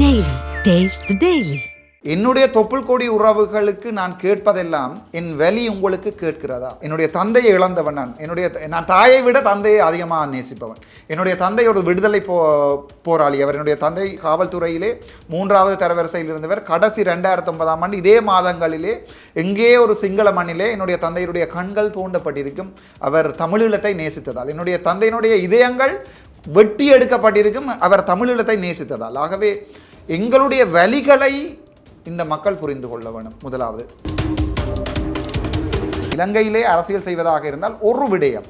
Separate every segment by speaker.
Speaker 1: Daily. Taste the Daily.
Speaker 2: என்னுடைய தொப்புள் கொடி உறவுகளுக்கு நான் கேட்பதெல்லாம் என் வலி உங்களுக்கு கேட்கிறதா? என்னுடைய தந்தையை இழந்தவன் நான் தாயை விட தந்தையை அதிகமாக நேசிப்பவன். என்னுடைய தந்தை ஒரு விடுதலை போராளி. அவர் என்னுடைய தந்தை காவல்துறையிலே 3வது தரவரிசையில் இருந்தவர். கடைசி 2009ஆம் ஆண்டு இதே மாதங்களிலே எங்கே ஒரு சிங்கள மண்ணிலே என்னுடைய தந்தையுடைய கண்கள் தூண்டப்பட்டிருக்கும். அவர் தமிழீழத்தை நேசித்ததால். என்னுடைய தந்தையினுடைய இதயங்கள் வெட்டி எடுக்கப்பட்டிருக்கும் அவர் தமிழீழத்தை நேசித்ததால். ஆகவே எங்களுடைய வலிகளை இந்த மக்கள் புரிந்து கொள்ள வேண்டும். முதலாவது, இலங்கையிலே அரசியல் செய்வதாக இருந்தால் ஒரு விடயம்,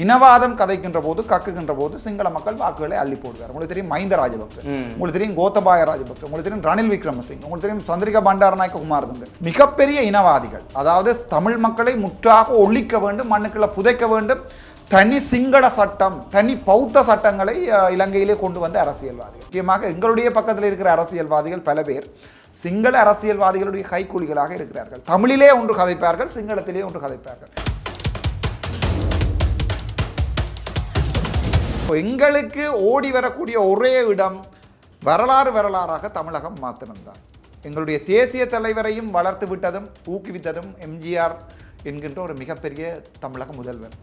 Speaker 2: இனவாதம் கதைக்கின்ற போது கக்குகின்ற போது சிங்கள மக்கள் வாக்குகளை அள்ளி போடுவார். உங்களுக்கு தெரியும் மஹிந்த ராஜபக்ச, உங்களுக்கு தெரியும் கோத்தபாய ராஜபக்ச, உங்களுக்கு தெரியும் ரணில் விக்ரமசிங்க, உங்களுக்கு தெரியும் சந்திரிகா பண்டாரநாயக்க குமாரதுங்க. மிகப்பெரிய இனவாதிகள். அதாவது தமிழ் மக்களை முற்றாக ஒழிக்க வேண்டும், மண்ணுக்குள்ள புதைக்க வேண்டும். தனி சிங்கள சட்டம், தனி பௌத்த சட்டங்களை இலங்கையிலே கொண்டு வந்த அரசியல்வாதிகள். முக்கியமாக எங்களுடைய பக்கத்தில் இருக்கிற அரசியல்வாதிகள் பல பேர் சிங்கள அரசியல்வாதிகளுடைய கைக்கூலிகளாக இருக்கிறார்கள். தமிழிலே ஒன்று கதைப்பார்கள், சிங்களத்திலே ஒன்று கதைப்பார்கள். எங்களுக்கு ஓடி வரக்கூடிய ஒரே இடம் வரலாறாக தமிழகம் மாத்திரம்தான். எங்களுடைய தேசிய தலைவரையும் வளர்த்து விட்டதும் ஊக்குவித்ததும் எம்ஜிஆர் என்கின்ற ஒரு மிகப்பெரிய தமிழக முதல்வர்.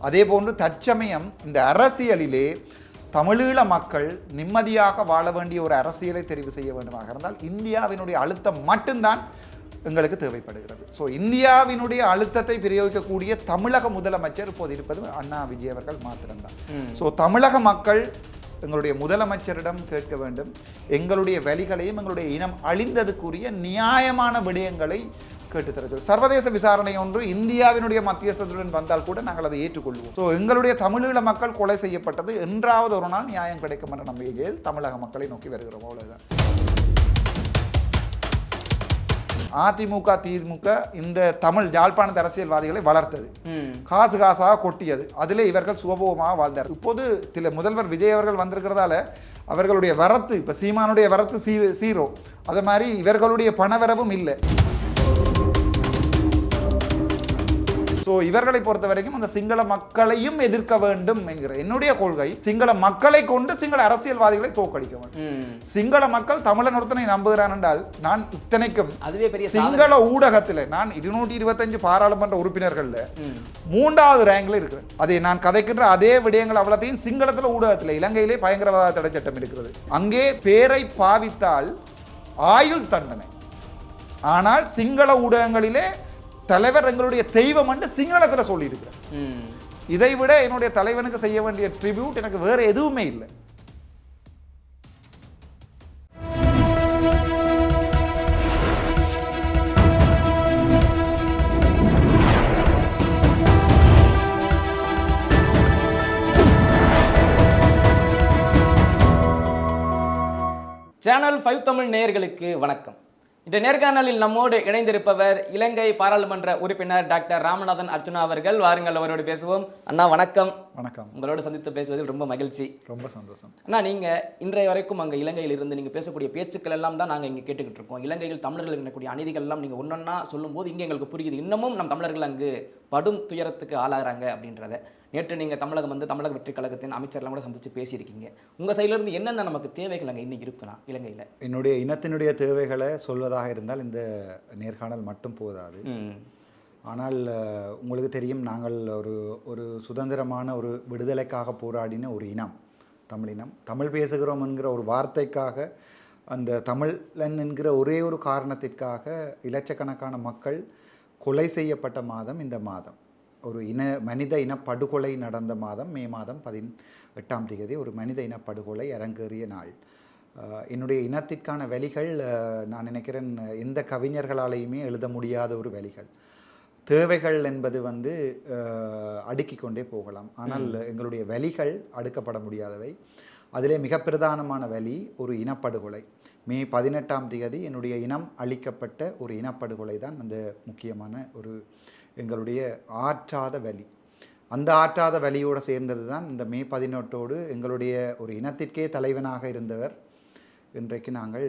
Speaker 2: அதே போன்று தற்சமயம் இந்த அரசியலிலே தமிழீழ மக்கள் நிம்மதியாக வாழ வேண்டிய ஒரு அரசியலை தெரிவு செய்ய வேண்டுமாக இருந்தால் இந்தியாவினுடைய அழுத்தம் மட்டும்தான் எங்களுக்கு தேவைப்படுகிறது. ஸோ இந்தியாவினுடைய அழுத்தத்தை பிரயோகிக்கக்கூடிய தமிழக முதலமைச்சர் இப்போது இருப்பது அண்ணா விஜய் அவர்கள் மாத்திரம்தான். ஸோ தமிழக மக்கள் எங்களுடைய முதலமைச்சரிடம் கேட்க வேண்டும். எங்களுடைய வலிகளையும் எங்களுடைய இனம் அழிந்ததுக்குரிய நியாயமான விடயங்களை கேட்டுத்தருது. சர்வதேச விசாரணை ஒன்று இந்தியாவினுடைய மத்தியஸ்தத்துடன் வந்தால் கூட நாங்கள் அதை ஏற்றுக்கொள்வோம். ஸோ எங்களுடைய தமிழீழ மக்கள் கொலை செய்யப்பட்டது என்றாவது ஒரு நாள் நியாயம் கிடைக்கும் என்ற நம்பிக்கையில் தமிழக மக்களை நோக்கி வருகிறோம். அவ்வளவுதான். அதிமுக திமுக இந்த தமிழ் யாழ்ப்பாணத்து அரசியல்வாதிகளை வளர்த்தது, காசாக கொட்டியது. அதிலே இவர்கள் சுகபோகமாக வாழ்ந்தார். இப்போது முதல்வர் விஜய் அவர்கள் வந்திருக்கிறதால அவர்களுடைய வரத்து, இப்போ சீமானுடைய வரத்து 0, அது மாதிரி இவர்களுடைய பணவரவும் இல்லை. ஸோ இவர்களை பொறுத்த வரைக்கும் அந்த சிங்கள மக்களையும் எதிர்க்க வேண்டும் என்கிற என்னுடைய கொள்கை. சிங்கள மக்களை கொண்டு சிங்கள அரசியல்வாதிகளை தோற்கடிக்க வேண்டும். சிங்கள மக்கள் தமிழன் ஒருத்தனை நம்புகிறான் என்றால் நான் இத்தனைக்கும் சிங்கள ஊடகத்தில் நான் 225 பாராளுமன்ற உறுப்பினர்கள் 3வது ரேங்க்ல இருக்கிறேன். அதை நான் கதைக்கின்ற அதே விடயங்கள் அவ்வளத்தையும் சிங்களத்தில் ஊடகத்தில். இலங்கையிலே பயங்கரவாத தடை சட்டம் இருக்கிறது. அங்கே பேரை பாவித்தால் ஆயுள் தண்டனை. ஆனால் சிங்கள ஊடகங்களிலே தலைவர் எங்களுடைய தெய்வம் என்று சிங்களத்தில் சொல்லியிருக்கிறேன். இதை விட என்னுடைய தலைவனுக்கு செய்ய வேண்டிய ட்ரிபியூட் எனக்கு வேற எதுவுமே இல்லை.
Speaker 3: சேனல் 5 தமிழ் நேயர்களுக்கு வணக்கம். இந்த நேர்காணலில் நம்மோடு இணைந்திருப்பவர் இலங்கை பாராளுமன்ற உறுப்பினர் டாக்டர் ராமநாதன் அர்ச்சுனா அவர்கள். வாருங்கள், அவரோடு பேசுவோம். அண்ணா வணக்கம்.
Speaker 2: வணக்கம்.
Speaker 3: உங்களோடு சந்தித்து பேசுவதில் ரொம்ப மகிழ்ச்சி.
Speaker 2: ரொம்ப சந்தோஷம்.
Speaker 3: அண்ணா, நீங்கள் இன்றைய வரைக்கும் அங்கே இலங்கையில் இருந்து நீங்கள் பேசக்கூடிய பேச்சுக்கள் எல்லாம் தான் நாங்கள் இங்கே கேட்டுக்கிட்டு இருக்கோம். இலங்கையில் தமிழர்கள் இருக்கக்கூடிய அநீதிகள் எல்லாம் நீங்கள் ஒன்றொன்னா சொல்லும்போது இங்கே எங்களுக்கு புரியுது. இன்னமும் நம் தமிழர்கள் அங்கு படும் துயரத்துக்கு ஆளாகிறாங்க அப்படின்றத. நேற்று நீங்கள் தமிழகம் வந்து தமிழக வெற்றி கழகத்தின் அமைச்சர்லாம் கூட சந்தித்து பேசியிருக்கீங்க. உங்கள் சைட்லேருந்து என்னென்ன நமக்கு தேவைகள் அங்கே இன்னைக்கு இருக்குண்ணா இலங்கையில்?
Speaker 2: என்னுடைய இனத்தினுடைய தேவைகளை சொல்வதாக இருந்தால் இந்த நேர்காணல் மட்டும் போதாது. ஆனால் உங்களுக்கு தெரியும், நாங்கள் ஒரு சுதந்திரமான ஒரு விடுதலைக்காக போராடின ஒரு இனம் தமிழினம். தமிழ் பேசுகிறோம் என்கிற ஒரு வார்த்தைக்காக, அந்த தமிழன் என்கிற ஒரே ஒரு காரணத்திற்காக இலட்சக்கணக்கான மக்கள் கொலை செய்யப்பட்ட மாதம் இந்த மாதம். ஒரு மனித இனப்படுகொலை நடந்த மாதம் மே மாதம் 18ஆம் தேதி ஒரு மனித இனப்படுகொலை அரங்கேறிய நாள். என்னுடைய இனத்திற்கான வலிகள் நான் நினைக்கிறேன் எந்த கவிஞர்களாலேயுமே எழுத முடியாத ஒரு வலிகள். தேவைகள் என்பது அடுக்கிக் கொண்டே போகலாம். ஆனால் எங்களுடைய வலிகள் அடுக்கப்பட முடியாதவை. அதிலே மிக பிரதானமான வலி ஒரு இனப்படுகொலை. மே 18ஆம் தேதி என்னுடைய இனம் அழிக்கப்பட்ட ஒரு இனப்படுகொலை தான் அந்த முக்கியமான ஒரு எங்களுடைய ஆற்றாத வலி. அந்த ஆற்றாத வலியோடு சேர்ந்தது தான் இந்த மே 18ஓடு எங்களுடைய ஒரு இனத்திற்கே தலைவனாக இருந்தவர் இன்றைக்கு நாங்கள்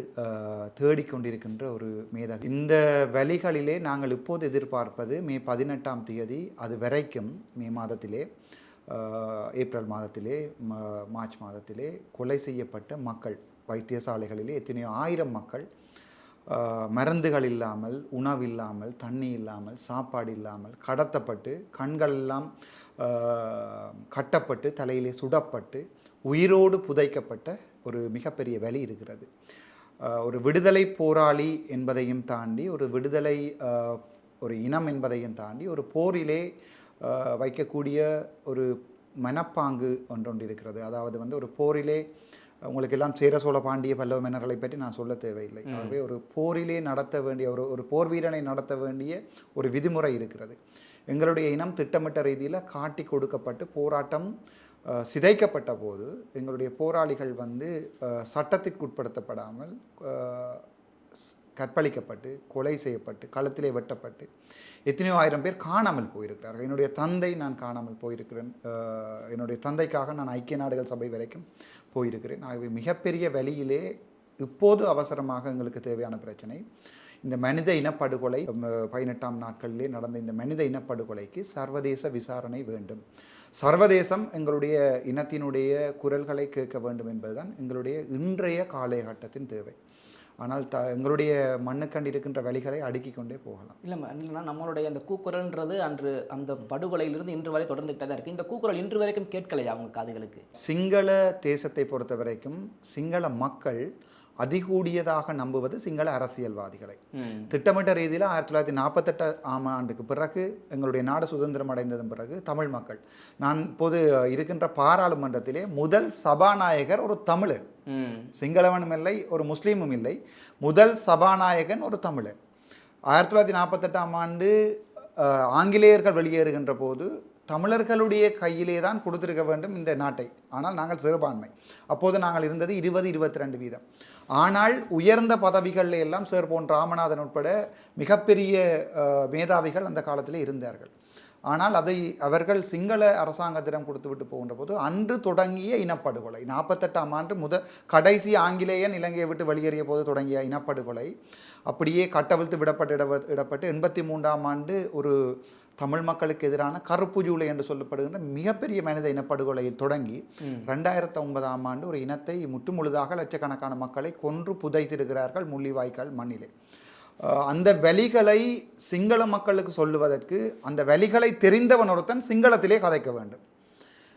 Speaker 2: தேடிக்கொண்டிருக்கின்ற ஒரு மேதகு. இந்த வலிகளிலே நாங்கள் இப்போது எதிர்பார்ப்பது மே 18ஆம் தேதி அது வரைக்கும் மே மாதத்திலே ஏப்ரல் மாதத்திலே மார்ச் மாதத்திலே கொலை செய்யப்பட்ட மக்கள் வைத்தியசாலைகளிலே எத்தனையோ ஆயிரம் மக்கள் மருந்துகள் இல்லாமல், உணவில்லாமல், தண்ணி இல்லாமல், சாப்பாடு இல்லாமல் கடத்தப்பட்டு, கண்கள் எல்லாம் கட்டப்பட்டு, தலையிலே சுடப்பட்டு, உயிரோடு புதைக்கப்பட்ட ஒரு மிகப்பெரிய வலி இருக்கிறது. ஒரு விடுதலை போராளி என்பதையும் தாண்டி, ஒரு விடுதலை ஒரு இனம் என்பதையும் தாண்டி, ஒரு போரிலே வைக்கக்கூடிய ஒரு மனப்பாங்கு ஒன்றொன்று இருக்கிறது. அதாவது வந்து ஒரு போரிலே உங்களுக்கு எல்லாம் சேர சோழ பாண்டிய பல்லவ மன்னர்களை பற்றி நான் சொல்ல தேவையில்லை. ஆகவே ஒரு போரிலே நடத்த வேண்டிய ஒரு போர் வீரனை நடத்த வேண்டிய ஒரு விதிமுறை இருக்கிறது. எங்களுடைய இனம் திட்டமிட்ட ரீதியில் காட்டி கொடுக்கப்பட்டு போராட்டம் சிதைக்கப்பட்ட போது எங்களுடைய போராளிகள் வந்து சட்டத்திற்குட்படுத்தப்படாமல் கற்பழிக்கப்பட்டு, கொலை செய்யப்பட்டு, களத்திலே வெட்டப்பட்டு எத்தனையோ ஆயிரம் பேர் காணாமல் போயிருக்கிறார்கள். என்னுடைய தந்தை நான் காணாமல் போயிருக்கிறேன். என்னுடைய தந்தைக்காக நான் ஐக்கிய நாடுகள் சபை வரைக்கும் போயிருக்கிறேன். ஆகவே மிகப்பெரிய வழியிலே இப்போது அவசரமாக எங்களுக்கு தேவையான பிரச்சனை இந்த மனித இனப்படுகொலை. 18ஆம் நாட்களிலே நடந்த இந்த மனித இனப்படுகொலைக்கு சர்வதேச விசாரணை வேண்டும். சர்வதேசம் எங்களுடைய இனத்தினுடைய குரல்களை கேட்க வேண்டும் என்பதுதான் எங்களுடைய இன்றைய காலகட்டத்தின் தேவை. ஆனால் எங்களுடைய மண்ணுக்கண்டு இருக்கின்ற வழிகளை அடுக்கிக் கொண்டே போகலாம்.
Speaker 3: இல்லைன்னா நம்மளுடைய அந்த கூக்குரல்ன்றது அன்று அந்த படுகொலையிலிருந்து இன்று வரை தொடர்ந்துகிட்டே தான் இருக்குது. இந்த கூக்குரல் இன்று வரைக்கும் கேட்கலையா அவங்க காதுகளுக்கு? சிங்கள
Speaker 2: தேசத்தை பொறுத்த வரைக்கும் சிங்கள மக்கள் அதிகூடியதாக நம்புவது சிங்கள அரசியல்வாதிகளை. திட்டமிட்ட ரீதியில் 1948ஆம் ஆண்டுக்கு பிறகு எங்களுடைய நாடு சுதந்திரம் அடைந்ததன் பிறகு தமிழ் மக்கள், நான் இப்போது இருக்கின்ற பாராளுமன்றத்திலே முதல் சபாநாயகர் ஒரு தமிழர், சிங்களவனும் இல்லை ஒரு முஸ்லீமும் இல்லை, முதல் சபாநாயகன் ஒரு தமிழர். 1948ஆம் ஆண்டு ஆங்கிலேயர்கள் வெளியேறுகின்ற போது தமிழர்களுடைய கையிலே தான் கொடுத்திருக்க வேண்டும் இந்த நாட்டை. ஆனால் நாங்கள் சிறுபான்மை. அப்போது நாங்கள் இருந்தது 20-22%. ஆனால் உயர்ந்த பதவிகளில் எல்லாம் சேர் போன் ராமநாதன் உட்பட மிகப்பெரிய மேதாவிகள் அந்த காலத்திலே இருந்தார்கள். ஆனால் அதை அவர்கள் சிங்கள அரசாங்கத்திடம் கொடுத்து விட்டு போகின்ற போது அன்று தொடங்கிய இனப்படுகொலை, 48ஆம் ஆண்டு கடைசி ஆங்கிலேயன் இலங்கையை விட்டு வெளியேறிய போது தொடங்கிய இனப்படுகொலை அப்படியே கட்டவிழ்த்து விடப்பட்டு 83ஆம் ஆண்டு ஒரு தமிழ் மக்களுக்கு எதிரான கருப்பு ஜூலை என்று சொல்லப்படுகின்ற மிகப்பெரிய மனித இனப்படுகொலையில் தொடங்கி 2009ஆம் ஆண்டு ஒரு இனத்தை முற்றுமுழுதாக லட்சக்கணக்கான மக்களை கொன்று புதைத்திருக்கிறார்கள் முள்ளிவாய்க்கால் மண்ணிலே. அந்த வலிகளை சிங்கள மக்களுக்கு சொல்லுவதற்கு அந்த வலிகளை தெரிந்தவன் ஒருத்தன் சிங்களத்திலே கதைக்க வேண்டும்.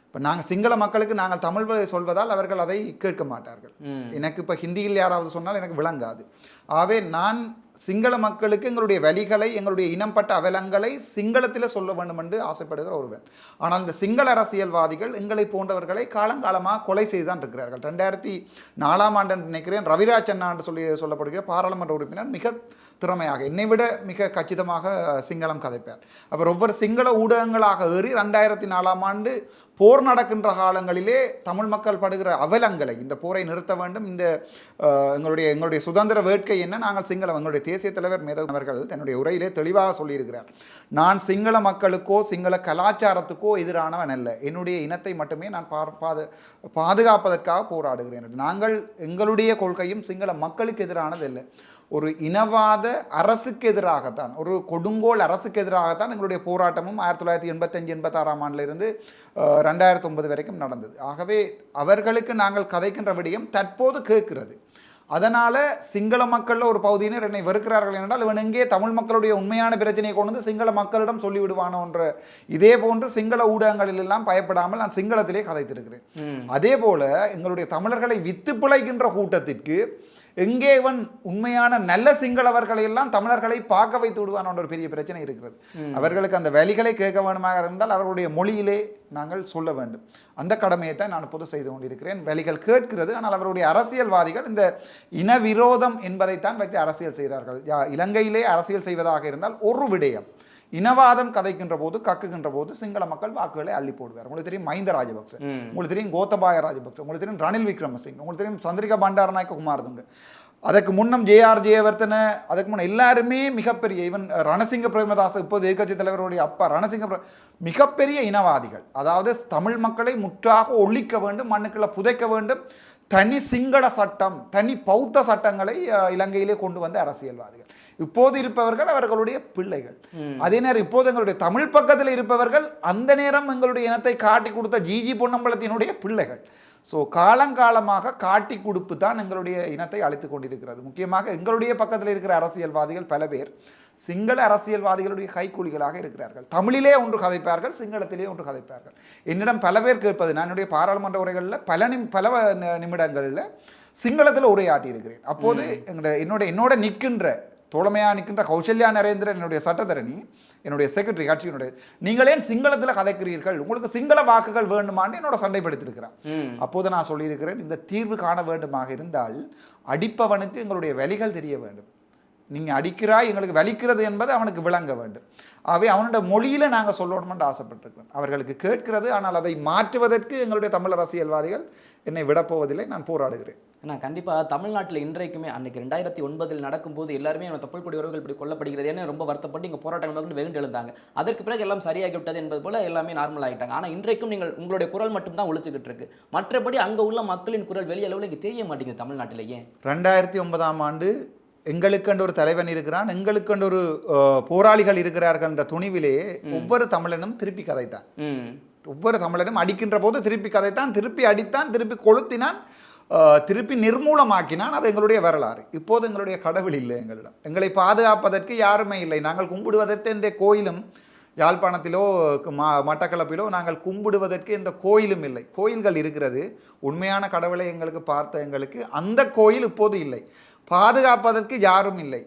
Speaker 2: இப்போ நாங்கள் சிங்கள மக்களுக்கு நாங்கள் தமிழ் சொல்வதால் அவர்கள் அதை கேட்க மாட்டார்கள். எனக்கு இப்போ ஹிந்தியில் யாராவது சொன்னால் எனக்கு விளங்காது. ஆகவே நான் சிங்கள மக்களுக்கு எங்களுடைய வலிகளை, எங்களுடைய இனம்பட்ட அவலங்களை சிங்களத்தில் சொல்ல வேண்டும் என்று ஆசைப்படுகிற ஒருவன். ஆனால் இந்த சிங்கள அரசியல்வாதிகள் எங்களை போன்றவர்களை காலங்காலமாக கொலை செய்து தான் இருக்கிறார்கள். 2004ஆம் ஆண்டு நினைக்கிறேன் ரவிராஜ் அண்ணா என்று சொல்லப்படுகிற பாராளுமன்ற உறுப்பினர் மிக திறமையாக, என்னை விட மிக கச்சிதமாக சிங்களம் கதைப்பார். அவர் ஒவ்வொரு சிங்கள ஊடகங்களாக ஏறி 2004ஆம் ஆண்டு போர் நடக்கின்ற காலங்களிலே தமிழ் மக்கள் படுகிற அவலங்களை, இந்த போரை நிறுத்த வேண்டும், இந்த எங்களுடைய சுதந்திர வேட்கை என்ன, நாங்கள் சிங்களம், எங்களுடைய தேசிய தலைவர் மேதகு அவர்கள் தன்னுடைய உரையிலே தெளிவாக சொல்லியிருக்கிறார். நான் சிங்கள மக்களுக்கோ சிங்கள கலாச்சாரத்துக்கோ எதிரானவன் அல்ல, என்னுடைய இனத்தை மட்டுமே நான் பாதுகாப்பதற்காக போராடுகிறேன். நாங்கள் எங்களுடைய கொள்கையும் சிங்கள மக்களுக்கு எதிரானது இல்லை, ஒரு இனவாத அரசுக்கு எதிராகத்தான், ஒரு கொடுங்கோல் அரசுக்கு எதிராகத்தான் எங்களுடைய போராட்டமும் 1985-86ஆம் ஆண்டிலிருந்து 2009 வரைக்கும் நடந்தது. ஆகவே அவர்களுக்கு நாங்கள் கதைக்கின்ற விடயம் தற்போது கேட்கிறது. அதனால் சிங்கள மக்களில் ஒரு பகுதியினர் என்னை வெறுக்கிறார்கள் என்றால் இவன் எங்கே தமிழ் மக்களுடைய உண்மையான பிரச்சனையை கொண்டு வந்து சிங்கள மக்களிடம் சொல்லிவிடுவானோ என்ற இதே போன்று சிங்கள ஊடகங்களில் எல்லாம் பயப்படாமல் நான் சிங்களத்திலே கதைத்திருக்கிறேன். அதே போல எங்களுடைய தமிழர்களை வித்து பிழைக்கின்ற கூட்டத்திற்கு எங்கே இவன் உண்மையான நல்ல சிங்களவர்களை எல்லாம் தமிழர்களை பார்க்க வைத்து விடுவான் ஒரு பெரிய பிரச்சனை இருக்கிறது. அவர்களுக்கு அந்த வழிகளை கேட்க வேண்டுமாக இருந்தால் அவர்களுடைய மொழியிலே நாங்கள் சொல்ல வேண்டும். அந்த கடமையை தான் நான் இப்போது செய்து கொண்டிருக்கிறேன். வழிகள் கேட்கிறது, ஆனால் அவருடைய அரசியல்வாதிகள் இந்த இனவிரோதம் என்பதைத்தான் வைத்து அரசியல் செய்கிறார்கள். இலங்கையிலே அரசியல் செய்வதாக இருந்தால் ஒரு விடயம், இனவாதம் கதைக்கின்ற போது கக்குகின்ற போது சிங்கள மக்கள் வாக்குகளை அள்ளி போடுவார். உங்களுக்கு தெரியும் மஹிந்த ராஜபக்ச, உங்களுக்கு தெரியும் கோத்தபாய ராஜபக்ச, உங்களுக்கு தெரியும் ரணில் விக்ரமசிங்க, உங்களுக்கு தெரியும் சந்திரிகா பண்டாரநாயக்க குமாரதுங்க, அதுக்கு முன்னம் JR ஜெயவர்தன, அதுக்கு முன்ன எல்லாருமே மிகப்பெரிய, ஈவன் ரணசிங்க பிரேமதாச இப்போது எதிர்கட்சி தலைவருடைய அப்பா ரணசிங்க மிகப்பெரிய இனவாதிகள். அதாவது தமிழ் மக்களை முற்றாக ஒழிக்க வேண்டும், மண்ணுக்குள்ள புதைக்க வேண்டும், தனி சிங்கள சட்டம், தனி பௌத்த சட்டங்களை இலங்கையிலே கொண்டு வந்த அரசியல்வாதிகள். இப்போது இருப்பவர்கள் அவர்களுடைய பிள்ளைகள். அதே நேரம் இப்போது எங்களுடைய தமிழ் பக்கத்தில் இருப்பவர்கள் அந்த நேரம் எங்களுடைய இனத்தை காட்டி கொடுத்த ஜிஜி பொன்னம்பலத்தினுடைய பிள்ளைகள். ஸோ காலங்காலமாக காட்டி கொடுப்பு தான் எங்களுடைய இனத்தை அழைத்து கொண்டிருக்கிறது. முக்கியமாக எங்களுடைய பக்கத்தில் இருக்கிற அரசியல்வாதிகள் பல பேர் சிங்கள அரசியல்வாதிகளுடைய கைக்கூலிகளாக இருக்கிறார்கள். தமிழிலே ஒன்று கதைப்பார்கள், சிங்களத்திலே ஒன்று கதைப்பார்கள். என்னிடம் பல பேர் கேட்பது, நான் என்னுடைய பாராளுமன்ற உரைகளில் பல நிமிடங்களில் சிங்களத்தில் உரையாற்றி இருக்கிறேன். அப்போது என்னோட நிற்கின்ற தோழமையாக நிற்கின்ற கௌசல்யா நரேந்திரன் என்னுடைய சட்டத்தரணி, என்னுடைய செக்ரட்டரி கட்சியினுடைய, நீங்களே சிங்களத்தில் கதைக்கிறீர்கள், உங்களுக்கு சிங்கள வாக்குகள் வேண்டுமான்னு என்னோட சண்டைப்படுத்தியிருக்கிறான். அப்போது நான் சொல்லியிருக்கிறேன், இந்த தீர்வு காண வேண்டுமாக இருந்தால் அடிப்பவனுக்கு எங்களுடைய வலிகள் தெரிய வேண்டும். நீங்கள் அடிக்கிறாய், எங்களுக்கு வலிக்கிறது என்பது அவனுக்கு விளங்க வேண்டும். ஆகவே அவனோட மொழியில் நாங்கள் சொல்லணுமென்று ஆசைப்பட்டிருக்கிறோம். அவர்களுக்கு கேட்கிறது, ஆனால் அதை மாற்றுவதற்கு எங்களுடைய தமிழ் அரசியல்வாதிகள் என்னை விடப்போவதில்லை. நான் போராடுகிறேன்.
Speaker 3: ஆனால் கண்டிப்பாக தமிழ்நாட்டில் இன்றைக்குமே அன்றைக்கி 2009 நடக்கும்போது எல்லாருமே நம்ம தொப்புள் உறவுகள் இப்படி கொல்லப்படுகிறது ஏன்னு ரொம்ப வருத்தப்பட்டு இங்கே போராட்டங்கள் வெகுண்டு எழுந்தாங்க. அதற்கு பிறகு எல்லாம் சரியாகி விட்டது என்பது போல் எல்லாமே நார்மல் ஆகிட்டாங்க. ஆனால் இன்றைக்கும் நீங்கள் உங்களுடைய குரல் மட்டும்தான் ஒழிச்சுக்கிட்டு இருக்கு. மற்றபடி அங்கே உள்ள மக்களின் குரல் வெளி அளவில் இங்கே தெரிய மாட்டேங்குது தமிழ்நாட்டிலேயே.
Speaker 2: 2009 எங்களுக்கென்று ஒரு தலைவன் இருக்கிறான், எங்களுக்கென்று ஒரு போராளிகள் இருக்கிறார்கள் என்ற துணிவிலே ஒவ்வொரு தமிழனும் திருப்பி கதைத்தான். ஒவ்வொரு தமிழனும் அடிக்கின்ற போது திருப்பி கதைத்தான், திருப்பி அடித்தான், திருப்பி கொளுத்தினான், திருப்பி நிர்மூலமாக்கினான். அது எங்களுடைய வரலாறு. இப்போது எங்களுடைய கடவுள் இல்லை எங்களிடம். எங்களை பாதுகாப்பதற்கு யாருமே இல்லை. நாங்கள் கும்பிடுவதற்கு எந்த கோயிலும், யாழ்ப்பாணத்திலோ மட்டக்களப்பிலோ நாங்கள் கும்பிடுவதற்கு எந்த கோயிலும் இல்லை. கோயில்கள் இருக்கிறது, உண்மையான கடவுளை எங்களுக்கு பார்த்த எங்களுக்கு அந்த கோயில் இப்போது இல்லை. பாதுகாப்பதற்கு யாரும் இல்லை.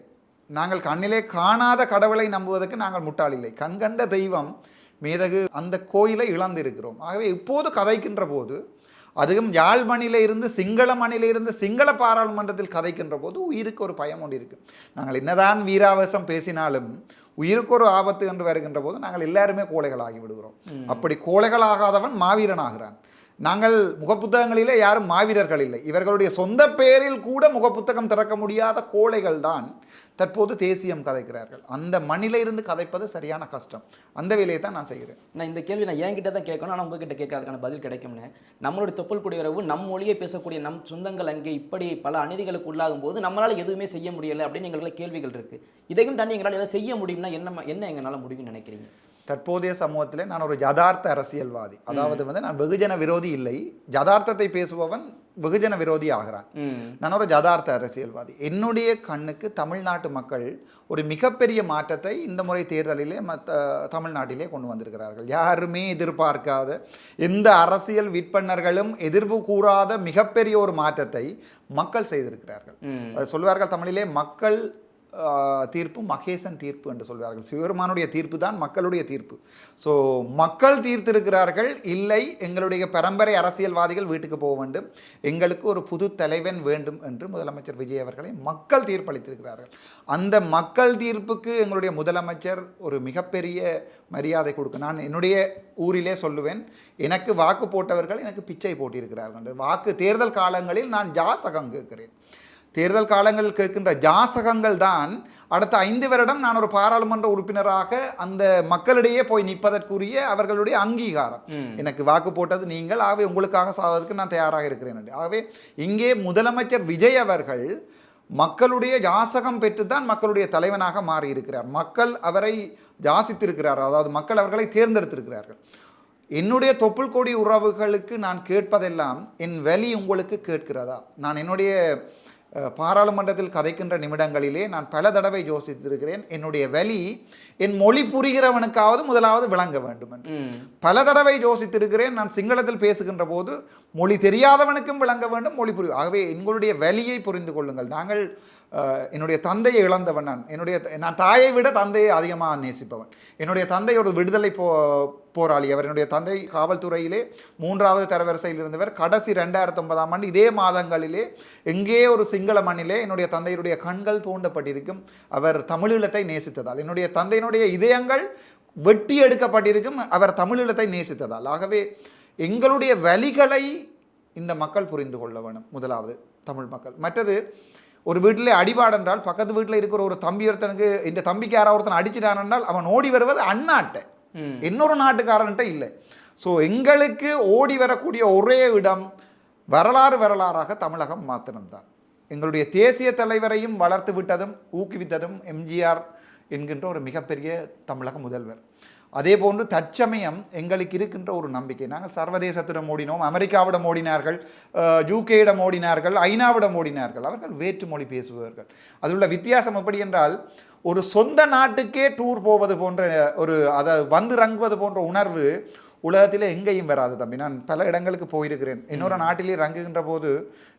Speaker 2: நாங்கள் கண்ணிலே காணாத கடவுளை நம்புவதற்கு நாங்கள் முட்டாள் இல்லை. கண்கண்ட தெய்வம் மேதகு அந்த கோயிலை இழந்திருக்கிறோம். ஆகவே இப்போது கதைக்கின்ற போது, அதுவும் யாழ் மணியில இருந்து சிங்கள மணியில இருந்து சிங்கள பாராளுமன்றத்தில் கதைக்கின்ற போது உயிருக்கு ஒரு பயம் ஒன்று இருக்கு. நாங்கள் என்னதான் வீராவேசம் பேசினாலும் உயிருக்கு ஒரு ஆபத்து என்று வருகின்ற போது நாங்கள் எல்லாருமே கோழைகளாகி விடுகிறோம். அப்படி கோழைகளாகாதவன் மாவீரன் ஆகிறான். நாங்கள் முகப்புத்தகங்களிலே யாரும் மாவீரர்கள் இல்லை. இவர்களுடைய சொந்த பெயரில் கூட முகப்புத்தகம் திறக்க முடியாத கோழைகள் தான் தற்போது தேசியம் கதைக்கிறார்கள். அந்த மண்ணில இருந்து கதைப்பது சரியான கஷ்டம். அந்த வேலையை தான் நான் செய்கிறேன்.
Speaker 3: நான் இந்த கேள்வி நான் என்கிட்ட தான் கேட்கணும், ஆனால் உங்ககிட்ட கேட்கறதுக்கான பதில் கிடைக்கும்னு. நம்மளுடைய தொப்புள் குடியுறவு, நம் மொழியை பேசக்கூடிய நம் சொந்தங்கள் அங்கே இப்படி பல அநீதிகளுக்கு உள்ளாகும் போது நம்மளால் எதுவுமே செய்ய முடியலை அப்படின்னு எங்களுக்கு கேள்விகள் இருக்குது. இதையும் தாண்டி எங்களால் எதாவது செய்ய முடியும்னா என்ன எங்களால் முடியும்னு நினைக்கிறீங்க?
Speaker 2: தற்போதைய சமூகத்தில் நான் ஒரு யதார்த்த அரசியல்வாதி. அதாவது நான் வெகுஜன விரோதி இல்லை. யதார்த்தத்தை பேசுபவன் வெகுஜன விரோதி ஆகிறான். நான் ஒரு யதார்த்த அரசியல்வாதி. என்னுடைய கண்ணுக்கு தமிழ்நாட்டு மக்கள் ஒரு மிகப்பெரிய மாற்றத்தை இந்த முறை தேர்தலிலே தமிழ்நாட்டிலே கொண்டு வந்திருக்கிறார்கள். யாருமே எதிர்பார்க்காத, எந்த அரசியல் விற்பனர்களும் எதிர்வு கூறாத மிகப்பெரிய ஒரு மாற்றத்தை மக்கள் செய்திருக்கிறார்கள். சொல்வார்கள் தமிழிலே, மக்கள் தீர்ப்பு மகேசன் தீர்ப்பு என்று சொல்வார்கள். சிவபெருமானுடைய தீர்ப்பு தான் மக்களுடைய தீர்ப்பு. ஸோ மக்கள் தீர்த்திருக்கிறார்கள். இல்லை, எங்களுடைய பரம்பரை அரசியல்வாதிகள் வீட்டுக்கு போக வேண்டும், எங்களுக்கு ஒரு புது தலைவன் வேண்டும் என்று முதலமைச்சர் விஜய் அவர்களை மக்கள் தீர்ப்பளித்திருக்கிறார்கள். அந்த மக்கள் தீர்ப்புக்கு எங்களுடைய முதலமைச்சர் ஒரு மிகப்பெரிய மரியாதை கொடுக்க. நான் என்னுடைய ஊரிலே சொல்லுவேன், எனக்கு வாக்கு போட்டவர்கள் எனக்கு பிச்சை போட்டிருக்கிறார்கள். வாக்கு தேர்தல் காலங்களில் நான் ஜாசகம் கேட்கிறேன். தேர்தல் காலங்களில் கேட்கின்ற ஜாசகங்கள் தான் அடுத்த 5 வருடம் நான் ஒரு பாராளுமன்ற உறுப்பினராக அந்த மக்களிடையே போய் நிற்பதற்குரிய அவர்களுடைய அங்கீகாரம். எனக்கு வாக்கு போட்டது நீங்கள், ஆகவே உங்களுக்காக சாவதற்கு நான் தயாராக இருக்கிறேன். ஆகவே இங்கே முதலமைச்சர் விஜய் அவர்கள் மக்களுடைய ஜாசகம் பெற்றுத்தான் மக்களுடைய தலைவனாக மாறியிருக்கிறார். மக்கள் அவரை ஜாசித்திருக்கிறார், அதாவது மக்கள் அவர்களை தேர்ந்தெடுத்திருக்கிறார்கள். என்னுடைய தொப்புள் கொடி உறவுகளுக்கு நான் கேட்பதெல்லாம், என் வலி உங்களுக்கு கேட்கிறதா? நான் என்னுடைய பாராளுமன்றத்தில் கதைக்கின்ற நிமிடங்களிலே நான் பல தடவை யோசித்திருக்கிறேன், என்னுடைய வலி என் மொழி புரிகிறவனுக்காவது முதலாவது விளங்க வேண்டும் என்று பல தடவை யோசித்திருக்கிறேன். நான் சிங்களத்தில் பேசுகின்ற போது மொழி தெரியாதவனுக்கும் விளங்க வேண்டும், மொழி ஆகவே எங்களுடைய வலியை புரிந்து கொள்ளுங்கள். நாங்கள் என்னுடைய தந்தையை இழந்தவன். நான் தாயை விட தந்தையை அதிகமாக நேசிப்பவன். என்னுடைய தந்தை ஒரு விடுதலை போராளி. அவர் என்னுடைய தந்தை காவல்துறையிலே 3வது தரவரிசையில் இருந்தவர். கடைசி 2009 ஆண்டு இதே மாதங்களிலே எங்கே ஒரு சிங்கள மண்ணிலே என்னுடைய தந்தையுடைய கண்கள் தூண்டப்பட்டிருக்கும். அவர் தமிழீழத்தை நேசித்ததால். என்னுடைய தந்தையினுடைய இதயங்கள் வெட்டி எடுக்கப்பட்டிருக்கும் அவர் தமிழீழத்தை நேசித்ததால். ஆகவே எங்களுடைய வலிகளை இந்த மக்கள் புரிந்து கொள்ள வேணும். முதலாவது தமிழ் மக்கள். மற்றது, ஒரு வீட்டிலே அடிபாடு என்றால் பக்கத்து வீட்டில் இருக்கிற ஒரு தம்பி ஒருத்தனுக்கு, இந்த தம்பிக்கு யாராவது ஒருத்தன் அடிச்சிட்டான் என்றால் அவன் ஓடி வருவது அந்நாட்டை, இன்னொரு நாட்டுக்காரன்ட்ட இல்லை. ஸோ எங்களுக்கு ஓடி வரக்கூடிய ஒரே இடம்
Speaker 4: வரலாறாக தமிழகம் மாத்திரம்தான். எங்களுடைய தேசிய தலைவரையும் வளர்த்து விட்டதும் ஊக்குவித்ததும் எம்ஜிஆர் என்கின்ற ஒரு மிகப்பெரிய தமிழக முதல்வர். அதே போன்று தற்சமயம் எங்களுக்கு இருக்கின்ற ஒரு நம்பிக்கை, நாங்கள் சர்வதேசத்திடம் ஓடினோம், அமெரிக்காவிடம் ஓடினார்கள், யூகேயிடம் ஓடினார்கள், ஐநாவிடம் ஓடினார்கள். அவர்கள் வேற்று மொழி பேசுபவர்கள். அதில் உள்ள வித்தியாசம் எப்படி என்றால், ஒரு சொந்த நாட்டுக்கே டூர் போவது போன்ற ஒரு அதை வந்து ரங்குவது போன்ற உணர்வு உலகத்தில் எங்கேயும் வராது தம்பி. நான் பல இடங்களுக்கு போயிருக்கிறேன். இன்னொரு நாட்டிலே ரங்குகின்ற போது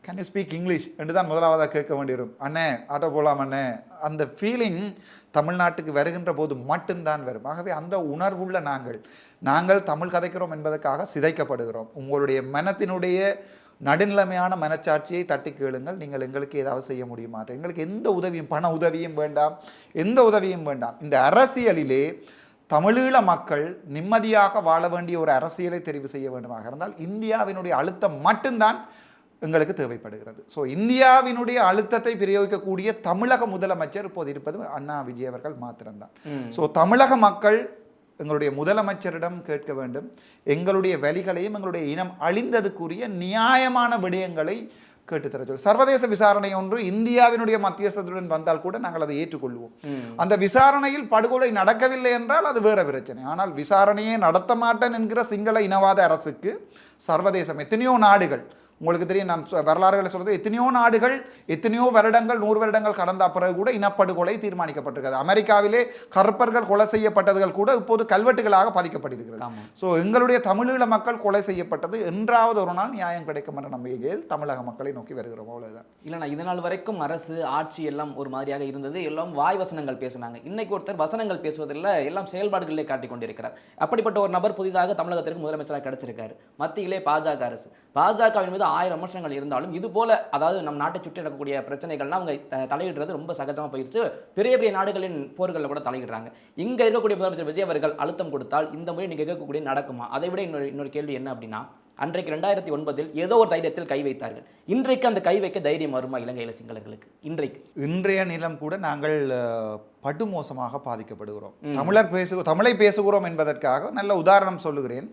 Speaker 4: கேன் யூ ஸ்பீக் இங்கிலீஷ் என்று தான் முதலாவதாக கேட்க வேண்டியிருக்கும். அண்ணே ஆட்டோ போகலாம் அண்ணே, அந்த ஃபீலிங் தமிழ்நாட்டுக்கு வருகின்ற போது மட்டும்தான் வரும். ஆகவே அந்த உணர்வுள்ள நாங்கள் தமிழ் கதைக்கிறோம் என்பதற்காக சிதைக்கப்படுகிறோம். உங்களுடைய மனத்தினுடைய நடுநிலைமையான மனச்சாட்சியை தட்டி கேளுங்கள். நீங்கள் எங்களுக்கு ஏதாவது செய்ய முடியுமா? எங்களுக்கு எந்த உதவியும், பண உதவியும் வேண்டாம், எந்த உதவியும் வேண்டாம். இந்த அரசியலிலே தமிழீழ மக்கள் நிம்மதியாக வாழ வேண்டிய ஒரு அரசியலை தெரிவு செய்ய வேண்டுமாக இருந்தால் இந்தியாவினுடைய அழுத்தம் மட்டும்தான் எங்களுக்கு தேவைப்படுகிறது. ஸோ இந்தியாவினுடைய அழுத்தத்தை பிரயோகிக்கக்கூடிய தமிழக முதலமைச்சர் இப்போது இருப்பது அண்ணா விஜய் அவர்கள் மாத்திரம்தான். ஸோ தமிழக மக்கள் எங்களுடைய முதலமைச்சரிடம் கேட்க வேண்டும். எங்களுடைய வழிகளையும் எங்களுடைய இனம் அழிந்ததுக்குரிய நியாயமான விடயங்களை கேட்டுத்தர சொல்லி, சர்வதேச விசாரணை ஒன்று இந்தியாவினுடைய மத்தியஸ்தத்துடன் வந்தால் கூட நாங்கள் அதை ஏற்றுக்கொள்வோம். அந்த விசாரணையில் படுகொலை நடக்கவில்லை என்றால் அது வேற பிரச்சனை. ஆனால் விசாரணையே நடத்த மாட்டேன் என்கிற சிங்கள இனவாத அரசுக்கு சர்வதேசம் எத்தனையோ நாடுகள், உங்களுக்கு தெரியும், நான் வரலாறுகளை சொல்றது, எத்தனையோ நாடுகள் எத்தனையோ வருடங்கள் 100 வருடங்கள் கடந்த பிறகு கூட இனப்படுகொலை தீர்மானிக்கப்பட்டிருக்கிறது. அமெரிக்காவிலே கருப்பர்கள் கொலை செய்யப்பட்டதுகள் கூட இப்போது கல்வெட்டுகளாக பதிக்கப்பட்டிருக்கிறது. ஸோ எங்களுடைய தமிழீழ மக்கள் கொலை செய்யப்பட்டது என்றாவது ஒரு நாள் நியாயம் கிடைக்கும் என்ற நம்பிக்கையில் தமிழக மக்களை நோக்கி வருகிறோம். அவ்வளவுதான்.
Speaker 3: இல்லைண்ணா, இதனால் வரைக்கும் அரசு ஆட்சி எல்லாம் ஒரு மாதிரியாக இருந்தது. எல்லாம் வாய் வசனங்கள் பேசினாங்க. இன்னைக்கு ஒருத்தர் வசனங்கள் பேசுவதில் எல்லாம் செயல்பாடுகளிலே காட்டிக் கொண்டிருக்கிறார். அப்படிப்பட்ட ஒரு நபர் புதிதாக தமிழகத்திற்கு முதலமைச்சராக கிடைச்சிருக்காரு. மத்தியிலே பாஜக அரசு, பாஜகவின் மீது 1000 விமர்சனங்கள் இருந்தாலும் இது போல, அதாவது நம் நாட்டை சுற்றி நடக்கக்கூடிய பிரச்சனைகள்லாம் அவங்க தலையிடுறது ரொம்ப சகஜமா போயிடுச்சு. பெரிய பெரிய நாடுகளின் போர்களில் கூட தலையிடுறாங்க. இங்க இருக்கக்கூடிய முதலமைச்சர் விஜய் அவர்கள் அழுத்தம் கொடுத்தால் இந்த முறை நீங்க கேட்கக்கூடிய நடக்குமா? அதை விட இன்னொரு கேள்வி என்ன அப்படின்னா, அன்றைக்கு 2009 ஏதோ ஒரு தைரியத்தில் கை வைத்தார்கள். இன்றைக்கு அந்த கை வைக்க தைரியம் வருமா இலங்கையில சிங்களர்களுக்கு? இன்றைய
Speaker 4: நிலம் கூட நாங்கள் படுமோசமாக பாதிக்கப்படுகிறோம். தமிழை பேசுகிறோம் என்பதற்காக நல்ல உதாரணம் சொல்லுகிறேன்.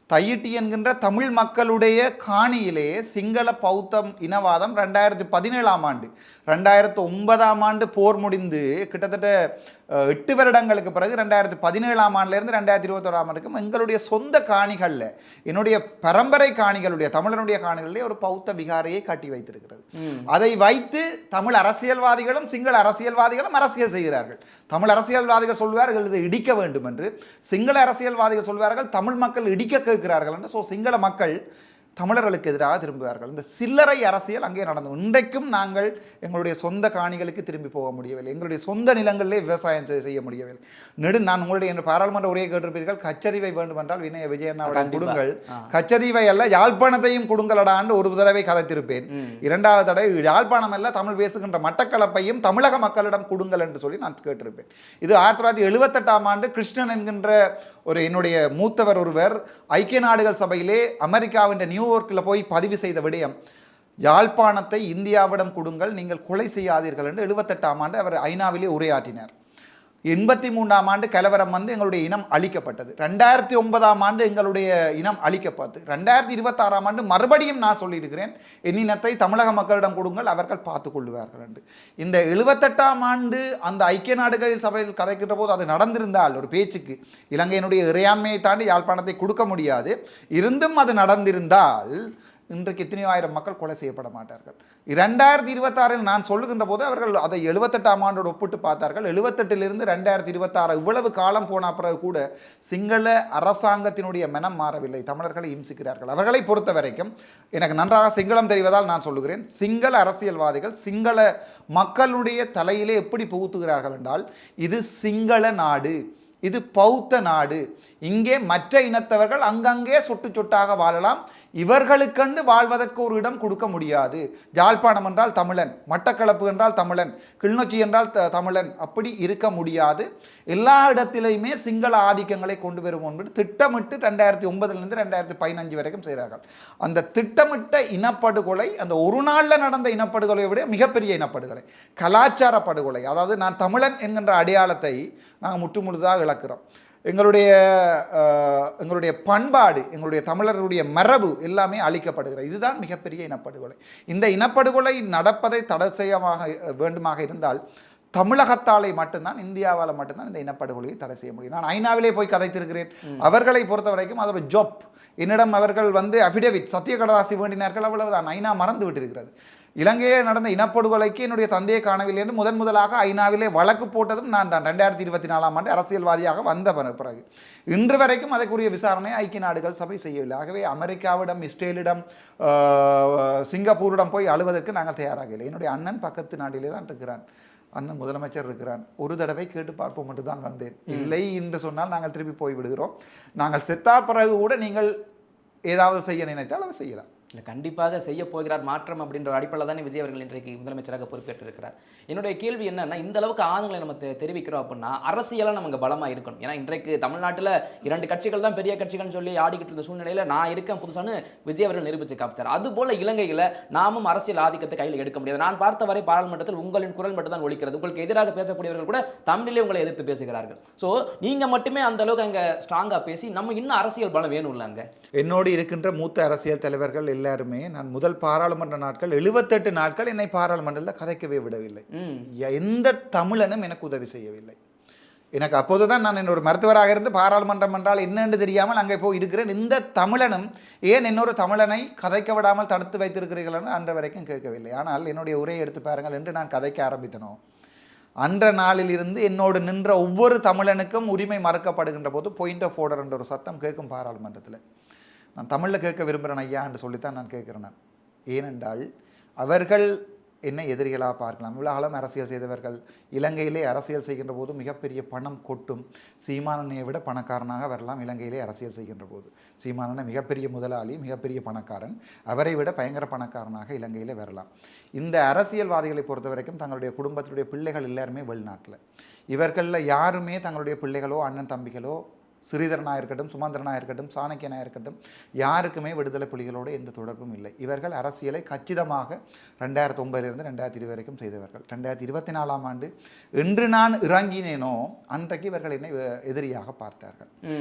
Speaker 4: தையிட்டி என்கின்ற தமிழ் மக்களுடைய காணியிலே சிங்கள பௌத்தம் இனவாதம் 2017ஆம் ஆண்டு 2009ஆம் ஆண்டு போர் முடிந்து கிட்டத்தட்ட 8 வருடங்களுக்கு பிறகு 2017ஆம் ஆண்டிலிருந்து 2021ஆம் ஆண்டுக்கும் எங்களுடைய சொந்த காணிகளில், என்னுடைய பரம்பரை காணிகளுடைய, தமிழனுடைய காணிகளிலே ஒரு பௌத்த விகாரையை கட்டி வைத்திருக்கிறது. அதை வைத்து தமிழ் அரசியல்வாதிகளும் சிங்கள அரசியல்வாதிகளும் அரசியல் செய்கிறார்கள். தமிழ் அரசியல்வாதிகள் சொல்வார்கள் இதை இடிக்க வேண்டும் என்று, சிங்கள அரசியல்வாதிகள் சொல்வார்கள் தமிழ் மக்கள் இடிக்க கேட்கிறார்கள் என்று. ஸோ சிங்கள மக்கள் தமிழர்களுக்கு எதிராக திரும்புவார்கள். இந்த சில்லறை அரசியல் அங்கே நடந்தோம். இன்றைக்கும் நாங்கள் எங்களுடைய சொந்த காணிகளுக்கு திரும்பி போக முடியவில்லை. எங்களுடைய சொந்த நிலங்களிலே விவசாயம் செய்ய முடியவில்லை. நான் உங்களுடைய பாராளுமன்ற உரையை கேட்டிருப்பீர்கள், கச்சதீவை வேண்டுமென்றால் விஜயண்ணாவிடம் கொடுங்கள், கச்சதீவை அல்ல யாழ்ப்பாணத்தையும் கொடுங்களடான்னு ஒரு தடவை கதைத்திருப்பேன். 2வது தடவை யாழ்ப்பாணம் அல்ல தமிழ் பேசுகின்ற மட்டக்களப்பையும் தமிழக மக்களிடம் கொடுங்கள் என்று சொல்லி நான் கேட்டிருப்பேன். இது 1978ஆம் ஆண்டு கிருஷ்ணன் என்கின்ற ஒரு என்னுடைய மூத்தவர் ஒருவர் ஐக்கிய நாடுகள் சபையிலே அமெரிக்காவின் நியூயார்க்கில் போய் பதிவு செய்த விடயம், யாழ்ப்பாணத்தை இந்தியாவிடம் கொடுங்கள், நீங்கள் கொலை செய்யாதீர்கள் என்று 78ஆம் ஆண்டு அவர் ஐநாவிலே உரையாற்றினார். 83ஆம் ஆண்டு கலவரம் வந்து எங்களுடைய இனம் அழிக்கப்பட்டது. 2009ஆம் ஆண்டு எங்களுடைய இனம் அழிக்கப்பட்டு 2026ஆம் ஆண்டு மறுபடியும் நான் சொல்லியிருக்கிறேன், என் இனத்தை தமிழக மக்களிடம் கொடுங்கள், அவர்கள் பார்த்து கொள்வார்கள் என்று. இந்த 78ஆம் ஆண்டு அந்த ஐக்கிய நாடுகளில் சபையில் கதைக்கின்ற போது அது நடந்திருந்தால், ஒரு பேச்சுக்கு இலங்கையினுடைய இறையாண்மையை தாண்டி யாழ்ப்பாணத்தை கொடுக்க முடியாது, இருந்தும் அது நடந்திருந்தால் இன்றைக்கு எத்தனையோ ஆயிரம் மக்கள் கொலை செய்யப்பட மாட்டார்கள். 2026 நான் சொல்லுகின்ற போது அவர்கள் அதை 78ஆம் ஆண்டோடு ஒப்பிட்டு பார்த்தார்கள். 78லிருந்து 2026 இவ்வளவு காலம் போன பிறகு கூட சிங்கள அரசாங்கத்தினுடைய மனம் மாறவில்லை. தமிழர்களை இம்சிக்கிறார்கள். அவர்களை பொறுத்த வரைக்கும் எனக்கு நன்றாக சிங்களம் தெரிவதால் நான் சொல்லுகிறேன், சிங்கள அரசியல்வாதிகள் சிங்கள மக்களுடைய தலையிலே எப்படி புகுத்துகிறார்கள் என்றால், இது சிங்கள நாடு, இது பௌத்த நாடு, இங்கே மற்ற இனத்தவர்கள் அங்கங்கே சொட்டு சொட்டாக வாழலாம், இவர்களுக்கண்டு வாழ்வதற்கு ஒரு இடம் கொடுக்க முடியாது. யாழ்ப்பாணம் என்றால் தமிழன், மட்டக்களப்பு என்றால் தமிழன், கிளிநொச்சி என்றால் தமிழன், அப்படி இருக்க முடியாது. எல்லா இடத்திலையுமே சிங்கள ஆதிக்கங்களை கொண்டு வரும் என்று திட்டமிட்டு 2009லிருந்து 2015 வரைக்கும் செய்கிறார்கள். அந்த திட்டமிட்ட இனப்படுகொலை, அந்த ஒரு நாளில் நடந்த இனப்படுகொலையை விட மிகப்பெரிய இனப்படுகொலை, கலாச்சார படுகொலை. அதாவது நான் தமிழன் என்கின்ற அடையாளத்தை நாங்கள் முற்றுமுழுதாக இழக்கிறோம். எங்களுடைய பண்பாடு, எங்களுடைய தமிழர்களுடைய மரபு எல்லாமே அழிக்கப்படுகிறது. இதுதான் மிகப்பெரிய இனப்படுகொலை. இந்த இனப்படுகொலை நடப்பதை தடை செய்யமாக வேண்டுமாக இருந்தால் தமிழகத்தாலே மட்டும்தான், இந்தியாவால் மட்டும்தான் இந்த இனப்படுகொலையை தடை செய்ய முடியும். நான் ஐநாவிலே போய் கதைத்திருக்கிறேன். அவர்களை பொறுத்த வரைக்கும் அது ஒரு ஜாப். என்னிடம் அவர்கள் அஃபிடேவிட் சத்திய கடதாசி வேண்டினார்கள், அவ்வளவுதான். ஐநா மறந்து விட்டிருக்கிறது. இலங்கையே நடந்த இனப்படுகொலைக்கு என்னுடைய தந்தையை காணவில்லை என்று முதலாக ஐநாவிலே வழக்கு போட்டதும் நான் தான் 2024ஆம் ஆண்டு அரசியல்வாதியாக வந்த பிறகு. இன்று வரைக்கும் அதற்குரிய விசாரணை ஐக்கிய நாடுகள் சபை செய்யவில்லை. ஆகவே அமெரிக்காவிடம், இஸ்ரேலிடம், சிங்கப்பூரிடம் போய் அழுவதற்கு நாங்கள் தயாராக இல்லை. என்னுடைய அண்ணன் பக்கத்து நாட்டிலே தான் இருக்கிறான். அண்ணன் முதலமைச்சர் இருக்கிறான். ஒரு தடவை கேட்டு பார்ப்போம் என்று தான் வந்தேன். இல்லை என்று சொன்னால் நாங்கள் திருப்பி போய் விடுகிறோம். நாங்கள் செத்தா பிறகு கூட நீங்கள் ஏதாவது செய்ய நினைத்தால் அதை செய்யலாம்.
Speaker 3: இல்லை, கண்டிப்பாக செய்ய போகிறார் மாற்றம் அப்படின்ற அடிப்படையில் தானே விஜய் அவர்கள் இன்றைக்கு முதலமைச்சராக பொறுப்பேற்றிருக்கிறார். என்னுடைய கேள்வி என்னன்னா, இந்த அளவுக்கு ஆதங்களை நம்ம தெரிவிக்கிறோம் அப்படின்னா அரசியலாக நமக்கு பலமாக இருக்கணும். ஏன்னா இன்றைக்கு தமிழ்நாட்டில் 2 கட்சிகள் தான் பெரிய கட்சிகள்னு சொல்லி ஆடிக்கிட்டு இருந்த சூழ்நிலையில் நான் இருக்கேன் புதுசானு விஜய் அவர்கள் நிரூபித்து காப்பிச்சார். அதுபோல இலங்கையில் நாமும் அரசியல் ஆதிக்கத்தை கையில் எடுக்க முடியாது. நான் பார்த்த வரை பாராளுமன்றத்தில் உங்களின் குரல் மட்டும் தான் ஒலிக்கிறது. உங்களுக்கு எதிராக பேசக்கூடியவர்கள் கூட தமிழிலே உங்களை எதிர்த்து பேசுகிறார்கள். ஸோ நீங்கள் மட்டுமே அந்த அளவுக்கு அங்கே ஸ்ட்ராங்காக பேசி நம்ம இன்னும் அரசியல் பலம் வேணும் இல்லை? அங்கே
Speaker 4: என்னோடு இருக்கின்ற மூத்த அரசியல் தலைவர்கள் எல்லாருமே நான் முதல் பாராளுமன்ற நாட்கள் 78 நாட்கள் என்னை பாராளுமன்றத்தில் கதைக்கவே விடவில்லை. எந்த தமிழனும் எனக்கு உதவி செய்யவில்லை. எனக்கு அப்போதுதான் நான் என்னொரு மருத்துவராக இருந்து பாராளுமன்றம் என்றால் என்னென்று தெரியாமல் அங்கே போய் இருக்கிறேன். இந்த தமிழனும் ஏன் இன்னொரு தமிழனை கதைக்க விடாமல் தடுத்து வைத்திருக்கிறீர்கள் என்று அன்ற வரைக்கும் கேட்கவில்லை. ஆனால் என்னுடைய உரையை எடுத்து பாருங்கள் என்று நான் கதைக்க ஆரம்பித்தனோ அன்ற நாளில் இருந்து என்னோடு நின்ற ஒவ்வொரு தமிழனுக்கும் உரிமை மறுக்கப்படுகின்ற போது பாயிண்ட் ஆஃப் ஆர்டர் என்ற ஒரு சத்தம் கேட்கும் பாராளுமன்றத்தில். நான் தமிழில் கேட்க விரும்புகிறேன் ஐயா என்று சொல்லித்தான் நான் கேட்குறேன். நான் ஏனென்றால் அவர்கள் என்னை எதிரிகளாக பார்க்கலாம். இவ்வளவு அரசியல் செய்தவர்கள் இலங்கையிலே அரசியல் செய்கின்ற போது மிகப்பெரிய பணம் கொட்டும். சீமானனை விட பணக்காரனாக வரலாம் இலங்கையிலே அரசியல் செய்கின்ற போது. சீமானனை மிகப்பெரிய முதலாளி, மிகப்பெரிய பணக்காரன். அவரை விட பயங்கர பணக்காரனாக இலங்கையிலே வரலாம். இந்த அரசியல்வாதிகளை பொறுத்த வரைக்கும் தங்களுடைய குடும்பத்தினுடைய பிள்ளைகள் எல்லாருமே வெளிநாட்டில். இவர்களில் யாருமே தங்களுடைய பிள்ளைகளோ அண்ணன் தம்பிகளோ ஸ்ரீதரனாக இருக்கட்டும், சுமந்திரனாக இருக்கட்டும், சாணக்கியனாக இருக்கட்டும், யாருக்குமே விடுதலை புலிகளோடு எந்த தொடர்பும் இல்லை. இவர்கள் அரசியலை கச்சிதமாக 2009 2020 வரைக்கும் செய்தவர்கள். 2024ஆம் ஆண்டு என்று நான் இறங்கினேனோ அன்றைக்கு இவர்கள் என்னை எதிரியாக பார்த்தார்கள்.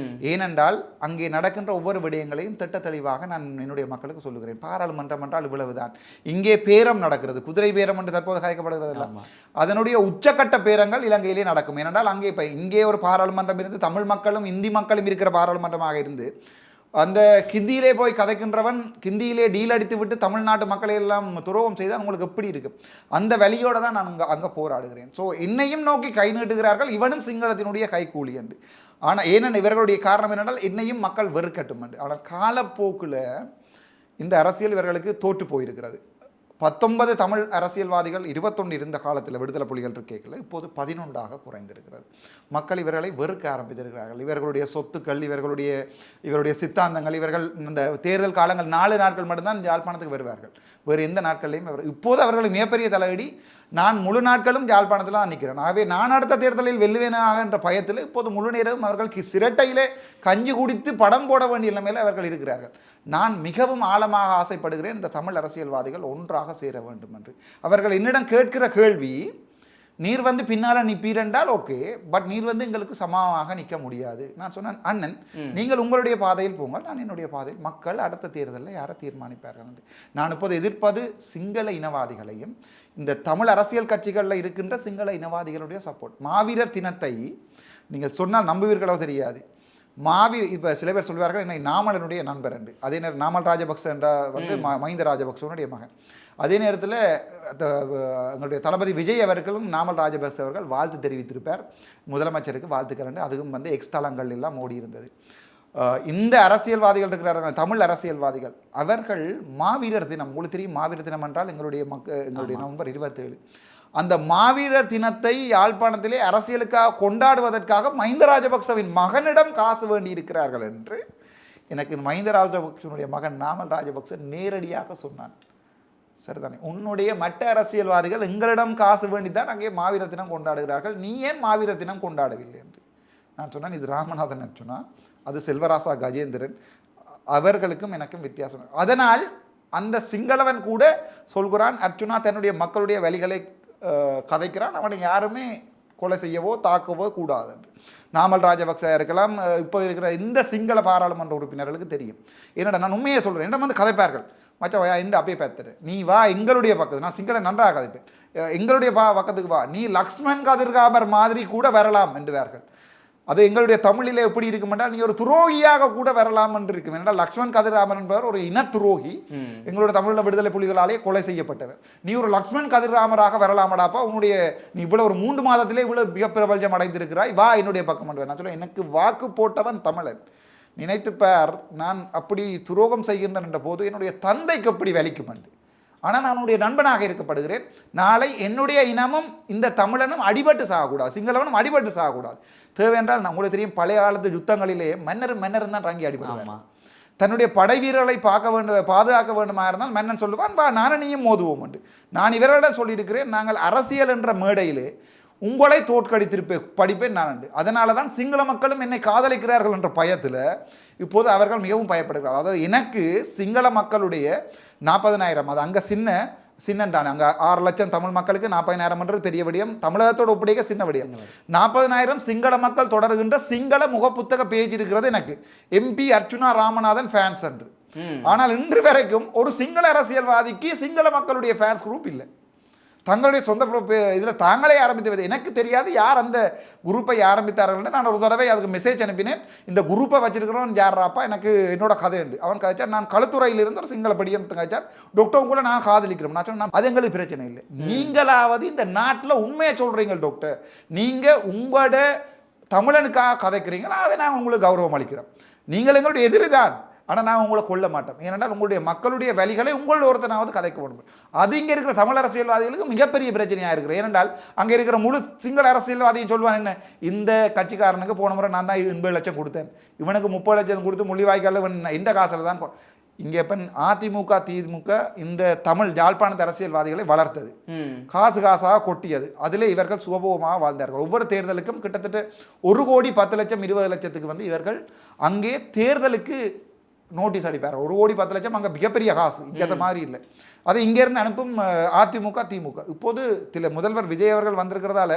Speaker 4: ஏனென்றால் அங்கே நடக்கின்ற ஒவ்வொரு விடயங்களையும் திட்ட தெளிவாக நான் என்னுடைய மக்களுக்கு சொல்லுகிறேன். பாராளுமன்றம் என்றால் இவ்வளவுதான். இங்கே பேரம் நடக்கிறது, குதிரை பேரம் என்று தற்போது கலைக்கப்படுகிறது. அதனுடைய உச்சக்கட்ட பேரங்கள் இலங்கையிலே நடக்கும். ஏனென்றால் அங்கே இப்போ இங்கே ஒரு பாராளுமன்றம் இருந்து தமிழ் மக்களும் இந்தி மக்களும் இருக்கிற பாராளுமன்றமாக இருந்து அந்த கிந்தியிலே போய் கதைக்கின்றவன் கிந்தியிலே டீல் அடித்து விட்டு தமிழ்நாட்டு மக்களை எல்லாம் துரோகம் செய்தால் உங்களுக்கு எப்படி இருக்கும்? அந்த வழியோடு தான் நான் அங்கே போராடுகிறேன். ஸோ என்னையும் நோக்கி கை நீட்டுகிறார்கள், இவனும் சிங்களத்தினுடைய கைக்கூலி என்று. ஆனால் ஏனென்ன இவர்களுடைய காரணம் என்னென்றால் என்னையும் மக்கள் வெறுக்கட்டும் என்று. ஆனால் காலப்போக்கில் இந்த அரசியல் இவர்களுக்கு தோற்று போயிருக்கிறது. 19 தமிழ் அரசியல்வாதிகள் 21 இருந்த காலத்தில் விடுதலை புலிகள் இருக்கேக்கல இப்போது 11ஆக குறைந்திருக்கிறது. மக்கள் இவர்களை வெறுக்க ஆரம்பித்திருக்கிறார்கள். இவர்களுடைய சொத்துக்கள், இவருடைய சித்தாந்தங்கள், இவர்கள் இந்த தேர்தல் காலங்கள் 4 நாட்கள் மட்டும்தான் யாழ்ப்பாணத்துக்கு வருவார்கள். வேறு எந்த நாட்கள்லையும் இப்போது அவர்களுக்கு மிகப்பெரிய தலையடி. நான் முழு நாட்களும் யாழ்ப்பாணத்தில் தான் நிற்கிறேன். ஆகவே நான் அடுத்த தேர்தலில் வெல்லுவேனாக என்ற பயத்தில் இப்போது முழு நேரமும் அவர்கள் சிரட்டையிலே கஞ்சி குடித்து படம் போட வேண்டிய நிலைமையில் அவர்கள் இருக்கிறார்கள். நான் மிகவும் ஆழமாக ஆசைப்படுகிறேன் இந்த தமிழ் அரசியல்வாதிகள் ஒன்றாக சேர வேண்டும் என்று. அவர்கள் என்னிடம் கேட்கிற கேள்வி, நீர் வந்து பின்னால் நிற்பீரென்றால் ஓகே, பட் நீர் வந்து எங்களுக்கு சமமாக நிற்க முடியாது. நான் சொன்னேன், அண்ணன் நீங்கள் உங்களுடைய பாதையில் போங்கள், நான் என்னுடைய பாதையில். மக்கள் அடுத்த தேர்தலில் யாரை தீர்மானிப்பார்கள் என்று. நான் இப்போது எதிர்ப்பது சிங்கள இனவாதிகளையும் இந்த தமிழ் அரசியல் கட்சிகளில் இருக்கின்ற சிங்கள இனவாதிகளுடைய சப்போர்ட். மாவீரர் தினத்தை நீங்கள் சொன்னால் நம்புவீர்களோ தெரியாது. இப்போ சில பேர் சொல்வார்கள் என்னை நாமலனுடைய நண்பர் என்று. அதே நேரம் நாமல் ராஜபக்ச என்ற வந்து மஹிந்த ராஜபக்சவனுடைய மகன். அதே நேரத்தில் எங்களுடைய தளபதி விஜய் அவர்களும் நாமல் ராஜபக்ச அவர்கள் வாழ்த்து தெரிவித்திருப்பார், முதலமைச்சருக்கு வாழ்த்துக்கள் என்று. அதுவும் வந்து எக்ஸ் தளங்கள் எல்லாம் ஓடி இருந்தது. இந்த அரசியல்வாதிகள் இருக்கிறார்கள், தமிழ் அரசியல்வாதிகள், அவர்கள் மாவீரர் தினம், உங்களுக்கு தெரியும் மாவீரர் தினம் என்றால் எங்களுடைய நவம்பர் 27. அந்த மாவீரர் தினத்தை யாழ்ப்பாணத்திலே அரசியலுக்காக கொண்டாடுவதற்காக மஹிந்த ராஜபக்சவின் மகனிடம் காசு வேண்டி இருக்கிறார்கள் என்று எனக்கு மஹிந்த ராஜபக்சனுடைய மகன் நாமல் ராஜபக்ச நேரடியாக சொன்னான். சரிதானே, உன்னுடைய மற்ற அரசியல்வாதிகள் எங்களிடம் காசு வேண்டித்தான் அங்கே மாவீரர் தினம் கொண்டாடுகிறார்கள், நீ ஏன் மாவீரர் தினம் கொண்டாடவில்லை என்று. நான் சொன்னேன், இது ராமநாதன் அர்ச்சுனா, அது செல்வராசா கஜேந்திரன், அவர்களுக்கும் எனக்கும் வித்தியாசம். அதனால் அந்த சிங்களவன் கூட சொல்கிறான், அர்ச்சுனா தன்னுடைய மக்களுடைய வழிகளை கதைக்கிறான், அவனை யாருமே கொலை செய்யவோ தாக்கவோ கூடாது. நாமல் ராஜபக்ச இருக்கலாம், இப்போ இருக்கிற இந்த சிங்கள பாராளுமன்ற உறுப்பினர்களுக்கு தெரியும். என்னடா நான் உண்மையை சொல்கிறேன், என்ன வந்து கதைப்பார்கள், மச்சா இந்த அப்படியே பார்த்துட்டு நீ வா எங்களுடைய பக்கத்து, நான் சிங்கள நன்றாக கதைப்பேன், எங்களுடைய பக்கத்துக்கு வா, நீ லக்ஷ்மண் கதிர்காமர் மாதிரி கூட வரலாம் என்றுவார்கள். அது எங்களுடைய தமிழில் எப்படி இருக்கும் என்றால், நீ ஒரு துரோகியாக கூட வரலாம் என்று இருக்கும். என்றால் லக்ஷ்மண் கதிர்காமர் என்பவர் ஒரு இன துரோகி, எங்களுடைய தமிழில் விடுதலை புலிகளாலே கொலை செய்யப்பட்டவர். நீ ஒரு லக்ஷ்மண் கதிர்காமராக வரலாமடாப்பா, உன்னுடைய நீ இவ்வளோ ஒரு 3 மாதத்திலே இவ்வளோ மிக பிரபல்யம் அடைந்திருக்கிறாய், வா என்னுடைய பக்கம் என்று. நான் சொல்ல, எனக்கு வாக்கு போட்டவன் தமிழன், நினைத்து பார், நான் அப்படி துரோகம் செய்கின்றேன் என்ற போது என்னுடைய தந்தைக்கு அப்படி வலிக்கும் என்று. ஆனால் நான் உன்னுடைய நண்பனாக இருக்கப்படுகிறேன். நாளை என்னுடைய இனமும் இந்த தமிழனும் அடிபட்டு சாகக்கூடாது, சிங்களவனும் அடிபட்டு சாகக்கூடாது. தேவையென்றால் நான் உங்களுக்கு தெரியும், பழைய காலத்து யுத்தங்களிலே மன்னரும் தான் ரங்கி அடிபடுவார். தன்னுடைய படை வீரர்களை பாதுகாக்க வேண்டுமா இருந்தால் மன்னன் சொல்லுவான், வா நானும் நீயும் மோதுவோம் என்று. நான் இவர்களிடம் சொல்லியிருக்கிறேன், நாங்கள் அரசியல் என்ற மேடையிலே உங்களை படிப்பேன் நான் உண்டு. அதனால தான் சிங்கள மக்களும் என்னை காதலிக்கிறார்கள் என்ற பயத்தில் இப்போது அவர்கள் மிகவும் பயப்படுகிறார்கள். அதாவது எனக்கு சிங்கள மக்களுடைய 40,000, அது அங்கே சின்னம் தானே, அங்கே 6 லட்சம் தமிழ் மக்களுக்கு 40,000ன்றது பெரிய விடயம், தமிழகத்தோடு ஒப்படைக்க சின்ன விடயம். 40,000 சிங்கள மக்கள் தொடர்கின்ற சிங்கள முகப்புத்தக பேஜ் இருக்கிறது எனக்கு, MP அர்ச்சுனா ராமநாதன் ஃபேன்ஸ் என்று. ஆனால் இன்று வரைக்கும் ஒரு சிங்கள அரசியல்வாதிக்கு சிங்கள மக்களுடைய ஃபேன்ஸ் குரூப் இல்லை. தங்களுடைய சொந்த இதில் தாங்களே ஆரம்பித்து, எனக்கு தெரியாது யார் அந்த குரூப்பை ஆரம்பித்தார்கள். நான் ஒரு தடவை அதுக்கு மெசேஜ் அனுப்பினேன், இந்த குரூப்பை வச்சிருக்கிறோம் யாராப்பா, எனக்கு என்னோட கதை உண்டு. அவன் கதைச்சார், நான் களுத்துறையிலிருந்து ஒரு சிங்கள படியம் கதைச்சார், டாக்டர் உங்களை நான் காதலிக்கிறோம். நான் சொன்னேன், அது எங்களுக்கு பிரச்சனை இல்லை, நீங்களாவது இந்த நாட்டில் உண்மையை சொல்கிறீங்க டாக்டர், நீங்கள் உங்களோட தமிழனுக்காக கதைக்கிறீங்களா, நான் உங்களுக்கு கௌரவம் அளிக்கிறோம். நீங்கள் எங்களுடைய எதிரிதான், ஆனால் நான் உங்களை கொல்ல மாட்டோம். ஏனென்றால் உங்களுடைய மக்களுடைய வழிகளை உங்களோட ஒருத்தனாவது கதைக்க வேண்டும். அது இங்கே இருக்கிற தமிழ் அரசியல்வாதிகளுக்கு மிகப்பெரிய பிரச்சனையாக இருக்கிறது. ஏனென்றால் அங்கே இருக்கிற முழு சிங்கள அரசியல்வாதியும் சொல்லுவான், என்ன இந்த கட்சிக்காரனுக்கு போன முறை நான் தான் 80 லட்சம் கொடுத்தேன், இவனுக்கு 30 லட்சம் கொடுத்து முள்ளிவாய்க்கால் இவன் இந்த காசில் தான். இங்கே இப்போ அதிமுக திமுக இந்த தமிழ் யாழ்ப்பாணத்து அரசியல்வாதிகளை வளர்த்தது, காசாக கொட்டியது, அதிலே இவர்கள் சுகபோகமாக வாழ்ந்தார்கள். ஒவ்வொரு தேர்தலுக்கும் கிட்டத்தட்ட 1,10,00,000 20 லட்சத்துக்கு வந்து இவர்கள் அங்கே தேர்தலுக்கு நோட்டீஸ் அடிப்பார். 1,10,00,000 அங்கே மிகப்பெரிய காசு, இங்கே மாதிரி இல்லை. அதை இங்கேருந்து அனுப்பும் அதிமுக திமுக. இப்போது முதல்வர் விஜய் அவர்கள் வந்திருக்கிறதால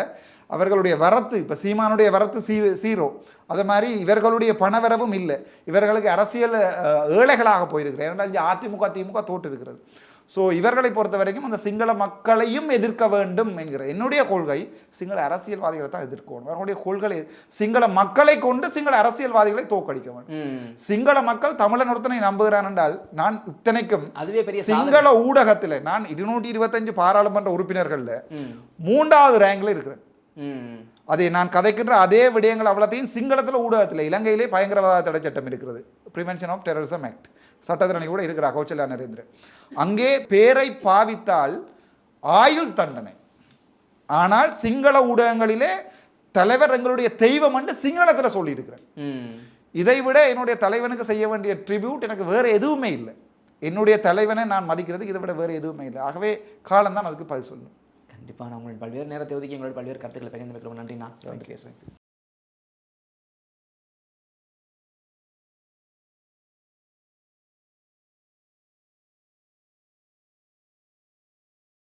Speaker 4: அவர்களுடைய வரத்து, இப்போ சீமானுடைய வரத்து 0, அது மாதிரி இவர்களுடைய பணவரவும் இல்லை. இவர்களுக்கு அரசியல் ஏழைகளாக போயிருக்கிறது. ஏனென்றால் இங்கே அதிமுக திமுக தோற்று இருக்கிறது. ஸோ இவர்களை பொறுத்த வரைக்கும் அந்த சிங்கள மக்களையும் எதிர்க்க வேண்டும் என்கிற என்னுடைய கொள்கை, சிங்கள அரசியல்வாதிகளை தான் எதிர்க்கணும். அவர்களுடைய கொள்கை சிங்கள மக்களை கொண்டு சிங்கள அரசியல்வாதிகளை தோக்கடிக்க வேண்டும். சிங்கள மக்கள் தமிழன் ஒருத்தனை நம்புகிறான் என்றால், நான் இத்தனைக்கும் சிங்கள ஊடகத்தில் நான் 225 பாராளுமன்ற உறுப்பினர்களில் 3வது ரேங்கில் இருக்கிறேன். அதை நான் கதைக்கின்ற அதே விடயங்கள் அவ்வளோத்தையும் சிங்களத்தில் ஊடகத்தில், இலங்கையிலே பயங்கரவாத தடை சட்டம் இருக்கிறது, ப்ரிவென்ஷன் ஆஃப் டெரரிசம் ஆக்ட், சட்டத்திரணி கூட இருக்கிறார் கௌசல்யா நரேந்திரன். அங்கே பேரை பாவித்தால் ஆயுள் தண்டனை. ஆனால் சிங்கள ஊடகங்களிலே தலைவர் எங்களுடைய தெய்வம் என்று சிங்களத்தில் சொல்லியிருக்கிறேன். இதை விட என்னுடைய தலைவனுக்கு செய்ய வேண்டிய ட்ரிபியூட் எனக்கு வேறு எதுவுமே இல்லை. என்னுடைய தலைவனை நான் மதிக்கிறதுக்கு இதை விட வேறு எதுவுமே இல்லை. ஆகவே காலம்தான் அதுக்கு பதில் சொல்லணும்.
Speaker 3: கண்டிப்பாக நான் உங்களுடைய பல்வேறு நேரத்தை ஒதுக்கி எங்களுடைய பல்வேறு கருத்துக்களை பகிர்ந்து வைக்கிறோம். நன்றி. நான்